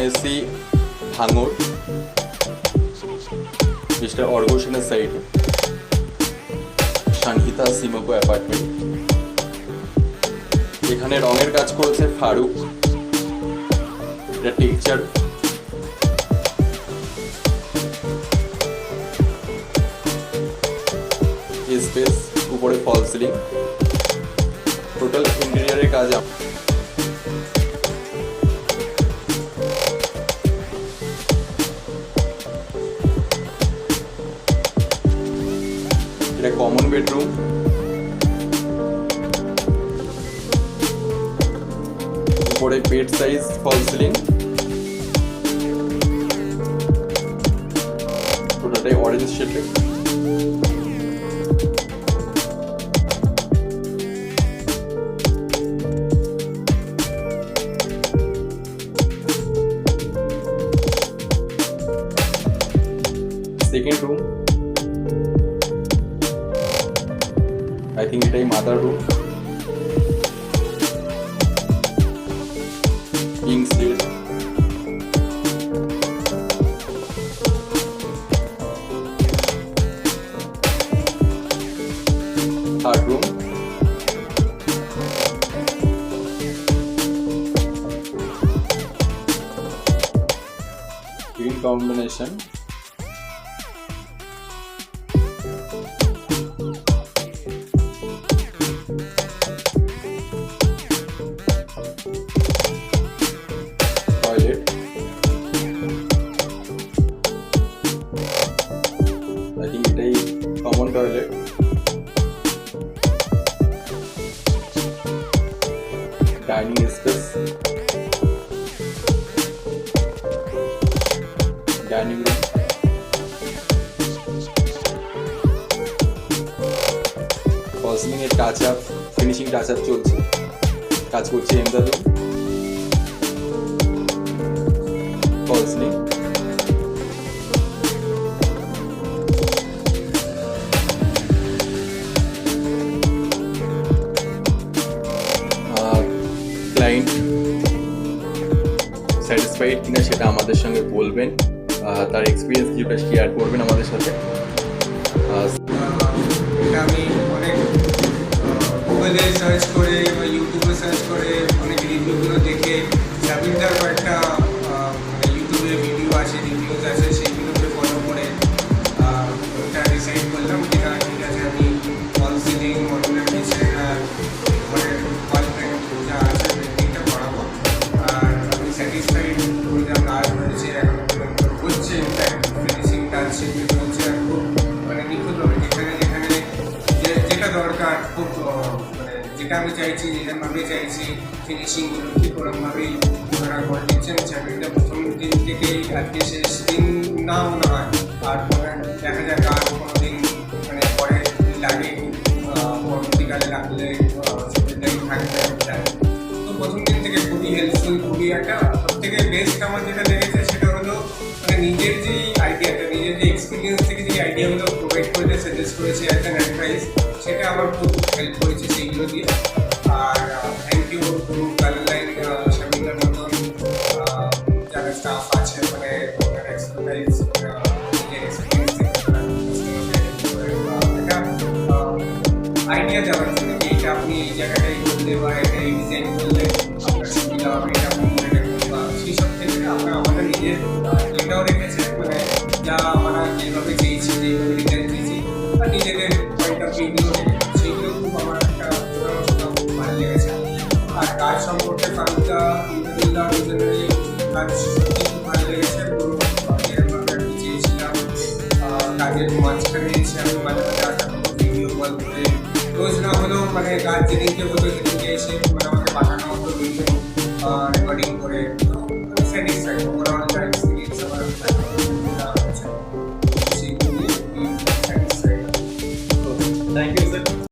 এসছি ভাঙড় মিস্টার অর্ঘ সেনের সাইডে সানহিতা সিমোকো অ্যাপার্টমেন্ট। এখানে রঙের কাজ করেছে ফারুক। এটা টেক্সচার স্পেস, উপরে ফল সিলিং, টোটাল ইন্টেরিয়রের কাজ। এটা কমন বেডরুম, উপরে বেড সাইজ, ফল সিলিং, টোটালটাই অরেঞ্জ শেডে। সেকেন্ড রুম, আই থিঙ্ক এটাই মাদার রুম। পিঙ্ক স্টেড। Third room, green combination. Toilet, I think এটাই common toilet. Dining space, dining room, false ceiling এর touch up, finishing touch up চলছে, কাজ করছে এমদাদু। ফল সিলিং, ক্লায়েন্ট স্যাটিসফাইড কিনা সেটা আমাদের সঙ্গে বলবেন, তার এক্সপিরিয়েন্স যেটা শেয়ার করবেন আমাদের সাথে। এটা আমি অনেক গুগলে সার্চ করে বা ইউটিউবে সার্চ করে অনেক রিভিউগুলো দেখে সাবিনদার কয়েকটা ইউটিউবে ভিডিও আছে, রিভিউজ আছে, সেইগুলোকে ফলো করে ওটা ডিসাইড করলাম যে না ঠিক আছে, আমি ফল সিলিং, মডুলার কিচেন আর ওয়াল প্যান্ট যা আছে পেন্টিংটা করাবো। আর আমি স্যাটিসফাইড করলাম, কাজ হয়েছে, এখন পর্যন্ত হচ্ছে, ইনফ্যাক্ট ফিনিশিং টাচ সেগুলো হচ্ছে। আর খুব মানে নিখুঁতভাবে যেখানে যেখানে যেটা দরকার, খুব মানে যেটা আমি চাইছি, যেরকমভাবে চাইছি ফিনিশিংগুলো ঠিক ওরকমভাবেই ওনারা করে দিচ্ছেন। চাকরিটা প্রথম দিন থেকেই আজকে শেষ দিন নাও না হয়, আর দেখা যাক আর কোনো দিন মানে পরে লাগে পরবর্তীকালে লাগলে সুবিধাই থাকবে। তো প্রথম দিন থেকে খুবই হেল্পফুল, খুবই একটা সবথেকে বেস্ট আমার যেটা লেগেছে সেটা হলো মানে নিজের যে আইডিয়াটা, নিজের যে এক্সপিরিয়েন্স থেকে যে আইডিয়াগুলো প্রোভাইড করেছে, সাজেস্ট করেছে একটা অ্যাডভাইস, সেটা আমার খুব হেল্প করেছে সেইগুলো দিয়ে। আর থ্যাংক ইউ টু গার্ললাইন শামিলার মতন যারা স্টাফ আছে, মানে ওনার এক্সপার্টাইজ, নিজের এক্সপিরিয়েন্স থেকে একটা আইডিয়া দেওয়ার জন্য যে এটা আপনি এই জায়গাটাই করলে বা এটা এই ডিজাইন করলে আপনার সুবিধা হবে, এটা আপনি মনে রাখবেন বা সেই সব ক্ষেত্রে আপনারা আমাদের নিজের এটাও রেখেছে, মানে যা আমরা যেভাবে চেয়েছি, যেভাবে ডিজাইন চেয়েছি বা নিজেদের পয়েন্ট অফ ভিউগুলো সেইগুলো খুব আমার একটা খুব ভালো লেগেছে। আর কাজ সম্পর্কে ফারুকদা, ইমদাদুল্লাহ দুজনেরই কাজ সত্যি খুব ভালো লেগেছে। পুরো যেরকমভাবে আমি চেয়েছিলাম, কাজের মাঝখানে এসে আমি মাঝে মাঝে আসা ভিডিও কল করে রোজ না হলেও মানে কাজ যেদিনকে হতো সেদিনকে এসে মানে আমাকে পাঠানো হতো ভিডিও রেকর্ডিং করে।